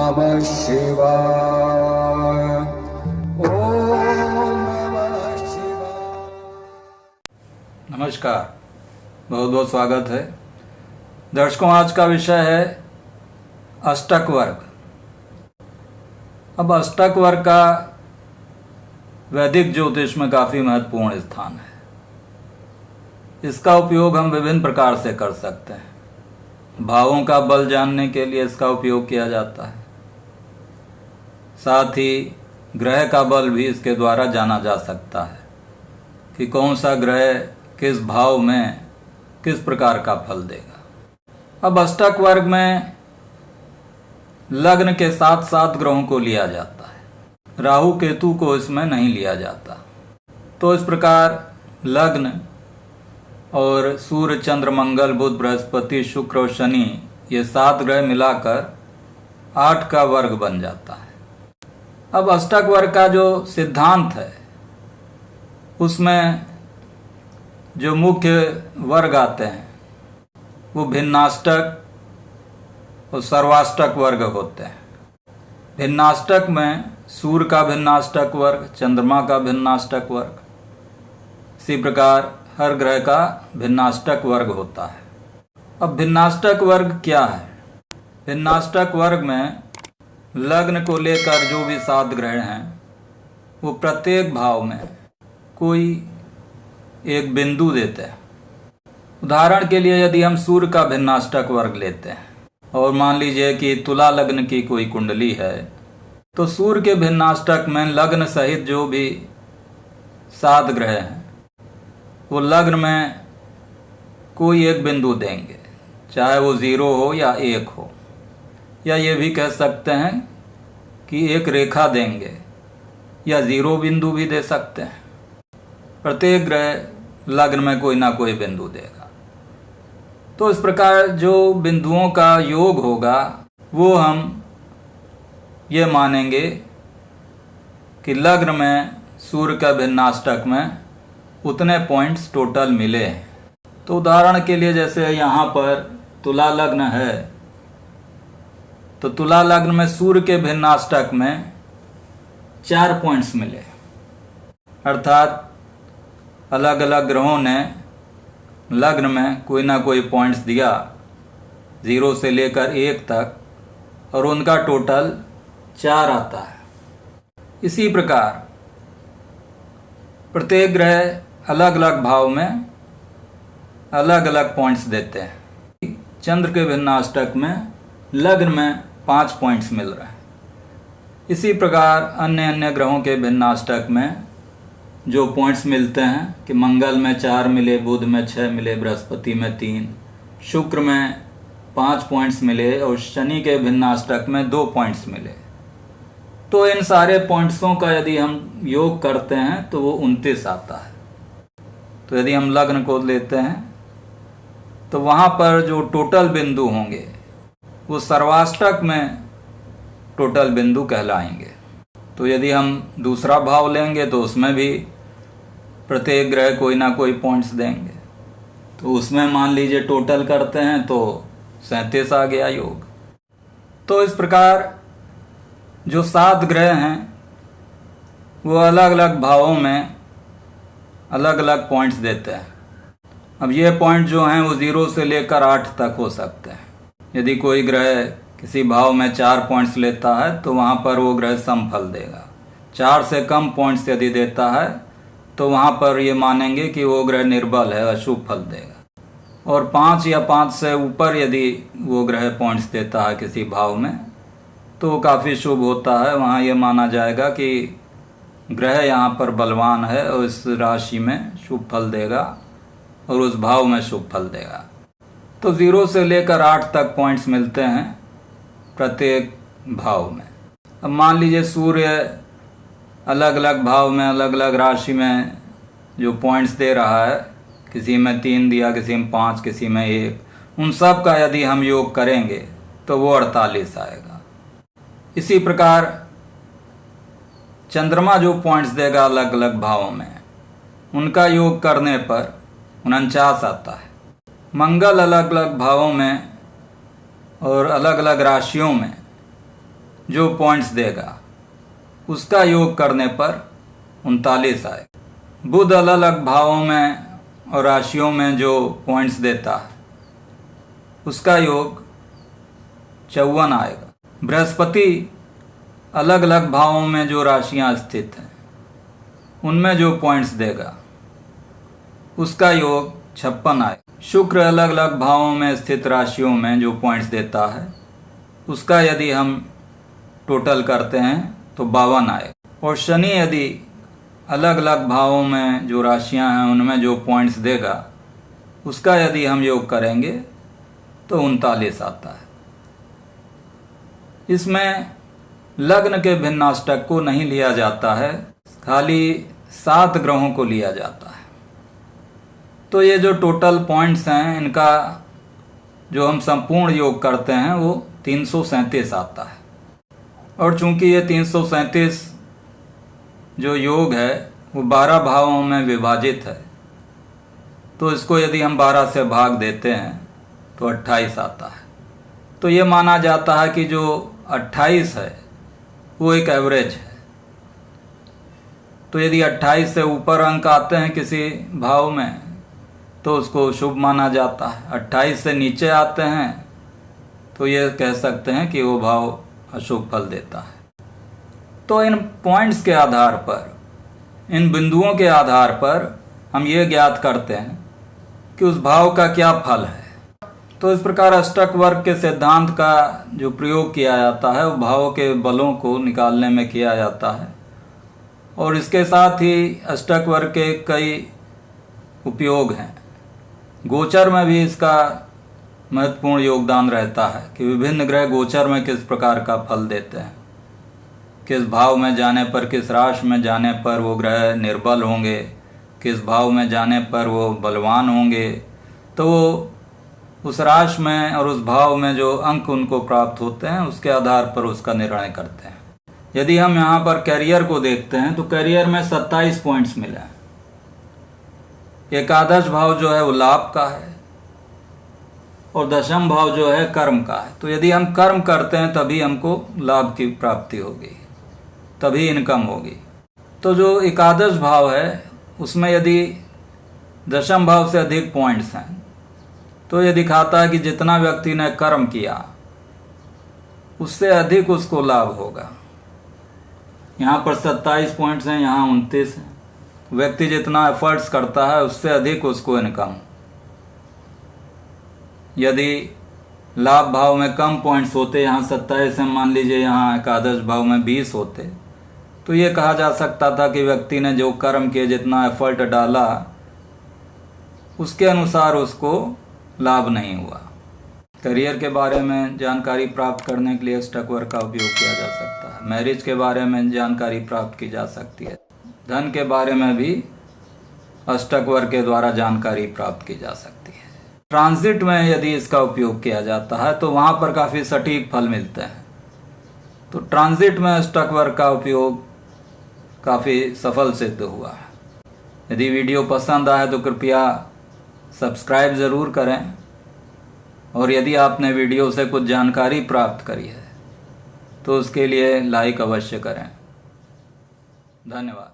नमः शिवाय। ओम नमः शिवाय। नमस्कार, बहुत बहुत स्वागत है दर्शकों। आज का विषय है अष्टक वर्ग। अब अष्टक वर्ग का वैदिक ज्योतिष में काफ़ी महत्वपूर्ण स्थान है। इसका उपयोग हम विभिन्न प्रकार से कर सकते हैं। भावों का बल जानने के लिए इसका उपयोग किया जाता है। साथ ही ग्रह का बल भी इसके द्वारा जाना जा सकता है कि कौन सा ग्रह किस भाव में किस प्रकार का फल देगा। अब अष्टक वर्ग में लग्न के साथ साथ ग्रहों को लिया जाता है, राहु केतु को इसमें नहीं लिया जाता। तो इस प्रकार लग्न और सूर्य चंद्र मंगल बुध बृहस्पति शुक्र और शनि, ये 7 ग्रह मिलाकर 8 का वर्ग बन जाता है। अब अष्टक वर्ग का जो सिद्धांत है उसमें जो मुख्य वर्ग आते हैं वो भिन्नाष्टक और सर्वाष्टक वर्ग होते हैं। भिन्नाष्टक में सूर्य का भिन्नाष्टक वर्ग, चंद्रमा का भिन्नाष्टक वर्ग, इसी प्रकार हर ग्रह का भिन्नाष्टक वर्ग होता है। अब भिन्नाष्टक वर्ग क्या है? भिन्नाष्टक वर्ग में लग्न को लेकर जो भी 7 ग्रह हैं वो प्रत्येक भाव में कोई एक बिंदु देते हैं। उदाहरण के लिए यदि हम सूर्य का भिन्नाष्टक वर्ग लेते हैं और मान लीजिए कि तुला लग्न की कोई कुंडली है, तो सूर्य के भिन्नाष्टक में लग्न सहित जो भी 7 ग्रह हैं वो लग्न में कोई एक बिंदु देंगे, चाहे वो 0 हो या 1 हो, या ये भी कह सकते हैं कि एक रेखा देंगे या 0 बिंदु भी दे सकते हैं। प्रत्येक ग्रह लग्न में कोई ना कोई बिंदु देगा। तो इस प्रकार जो बिंदुओं का योग होगा वो हम ये मानेंगे कि लग्न में सूर्य का भिन्नाष्टक में उतने पॉइंट्स टोटल मिले हैं। तो उदाहरण के लिए जैसे यहाँ पर तुला लग्न है, तो तुला लग्न में सूर्य के भिन्नाष्टक में 4 पॉइंट्स मिले, अर्थात अलग अलग ग्रहों ने लग्न में कोई ना कोई पॉइंट्स दिया 0 से लेकर 1 तक, और उनका टोटल 4 आता है। इसी प्रकार प्रत्येक ग्रह अलग अलग भाव में अलग अलग पॉइंट्स देते हैं। चंद्र के भिन्नाष्टक में लग्न में 5 पॉइंट्स मिल रहे हैं। इसी प्रकार अन्य अन्य ग्रहों के भिन्नाष्टक में जो पॉइंट्स मिलते हैं कि मंगल में 4 मिले, बुध में 6 मिले, बृहस्पति में 3, शुक्र में 5 पॉइंट्स मिले और शनि के भिन्नाष्टक में 2 पॉइंट्स मिले। तो इन सारे पॉइंट्सों का यदि हम योग करते हैं तो वो 29 आता है। तो यदि हम लग्न को लेते हैं तो वहाँ पर जो टोटल बिंदु होंगे वो सर्वाष्टक में टोटल बिंदु कहलाएंगे। तो यदि हम दूसरा भाव लेंगे तो उसमें भी प्रत्येक ग्रह कोई ना कोई पॉइंट्स देंगे। तो उसमें मान लीजिए टोटल करते हैं तो 37 आ गया योग। तो इस प्रकार जो 7 ग्रह हैं वो अलग अलग भावों में अलग अलग पॉइंट्स देते हैं। अब ये पॉइंट जो हैं वो 0 से लेकर 8 तक हो सकते हैं। यदि कोई ग्रह किसी भाव में 4 पॉइंट्स लेता है तो वहाँ पर वो ग्रह सम फल देगा। 4 से कम पॉइंट्स यदि देता है तो वहाँ पर ये मानेंगे कि वो ग्रह निर्बल है, अशुभ फल देगा। और 5 या 5 से ऊपर यदि वो ग्रह पॉइंट्स देता है किसी भाव में तो वो काफ़ी शुभ होता है। वहाँ ये माना जाएगा कि ग्रह यहाँ पर बलवान है और इस राशि में शुभ फल देगा और उस भाव में शुभ फल देगा। तो 0 से लेकर 8 तक पॉइंट्स मिलते हैं प्रत्येक भाव में। अब मान लीजिए सूर्य अलग अलग भाव में अलग अलग राशि में जो पॉइंट्स दे रहा है, किसी में 3 दिया, किसी में 5, किसी में 1, उन सब का यदि हम योग करेंगे तो वो 48 आएगा। इसी प्रकार चंद्रमा जो पॉइंट्स देगा अलग अलग भावों में, उनका योग करने पर 49 आता है। मंगल अलग अलग भावों में और अलग अलग राशियों में जो पॉइंट्स देगा उसका योग करने पर 39 आए। बुध अलग अलग भावों में और राशियों में जो पॉइंट्स देता है उसका योग 54 आएगा। बृहस्पति अलग अलग भावों में जो राशियां स्थित हैं उनमें जो पॉइंट्स देगा उसका योग 56 आएगा। शुक्र अलग अलग भावों में स्थित राशियों में जो पॉइंट्स देता है उसका यदि हम टोटल करते हैं तो 52 आएगा। और शनि यदि अलग अलग भावों में जो राशियां हैं उनमें जो पॉइंट्स देगा उसका यदि हम योग करेंगे तो 39 आता है। इसमें लग्न के भिन्नाष्टक को नहीं लिया जाता है, खाली 7 ग्रहों को लिया जाता है। तो ये जो टोटल पॉइंट्स हैं इनका जो हम संपूर्ण योग करते हैं वो 337 आता है। और चूंकि ये 337 जो योग है वो 12 भावों में विभाजित है तो इसको यदि हम 12 से भाग देते हैं तो 28 आता है। तो ये माना जाता है कि जो 28 है वो एक एवरेज है। तो यदि 28 से ऊपर अंक आते हैं किसी भाव में तो उसको शुभ माना जाता है, 28 से नीचे आते हैं तो ये कह सकते हैं कि वो भाव अशुभ फल देता है। तो इन पॉइंट्स के आधार पर, इन बिंदुओं के आधार पर हम ये ज्ञात करते हैं कि उस भाव का क्या फल है। तो इस प्रकार अष्टक वर्ग के सिद्धांत का जो प्रयोग किया जाता है वो भावों के बलों को निकालने में किया जाता है। और इसके साथ ही अष्टक वर्ग के कई उपयोग हैं। गोचर में भी इसका महत्वपूर्ण योगदान रहता है कि विभिन्न ग्रह गोचर में किस प्रकार का फल देते हैं, किस भाव में जाने पर, किस राशि में जाने पर वो ग्रह निर्बल होंगे, किस भाव में जाने पर वो बलवान होंगे। तो वो उस राशि में और उस भाव में जो अंक उनको प्राप्त होते हैं उसके आधार पर उसका निर्णय करते हैं। यदि हम यहाँ पर कैरियर को देखते हैं तो कैरियर में 27 पॉइंट्स मिले हैं। एकादश भाव जो है वो लाभ का है और दशम भाव जो है कर्म का है। तो यदि हम कर्म करते हैं तभी हमको लाभ की प्राप्ति होगी, तभी इनकम होगी। तो जो एकादश भाव है उसमें यदि दशम भाव से अधिक पॉइंट्स हैं तो ये दिखाता है कि जितना व्यक्ति ने कर्म किया उससे अधिक उसको लाभ होगा। यहाँ पर 27 पॉइंट्स हैं, यहाँ 29 हैं। व्यक्ति जितना एफर्ट्स करता है उससे अधिक उसको इनकम। यदि लाभ भाव में कम पॉइंट्स होते, यहाँ 27 हैं, मान लीजिए यहाँ एकादश भाव में 20 होते, तो ये कहा जा सकता था कि व्यक्ति ने जो कर्म किए, जितना एफर्ट डाला उसके अनुसार उसको लाभ नहीं हुआ। करियर के बारे में जानकारी प्राप्त करने के लिए अष्टक वर्ग का उपयोग किया जा सकता है। मैरिज के बारे में जानकारी प्राप्त की जा सकती है। धन के बारे में भी अष्टक वर्ग के द्वारा जानकारी प्राप्त की जा सकती है। ट्रांजिट में यदि इसका उपयोग किया जाता है तो वहाँ पर काफ़ी सटीक फल मिलते हैं। तो ट्रांजिट में अष्टक वर्ग का उपयोग काफ़ी सफल सिद्ध हुआ है। यदि वीडियो पसंद आए तो कृपया सब्सक्राइब ज़रूर करें और यदि आपने वीडियो से कुछ जानकारी प्राप्त करी है तो उसके लिए लाइक अवश्य करें। धन्यवाद।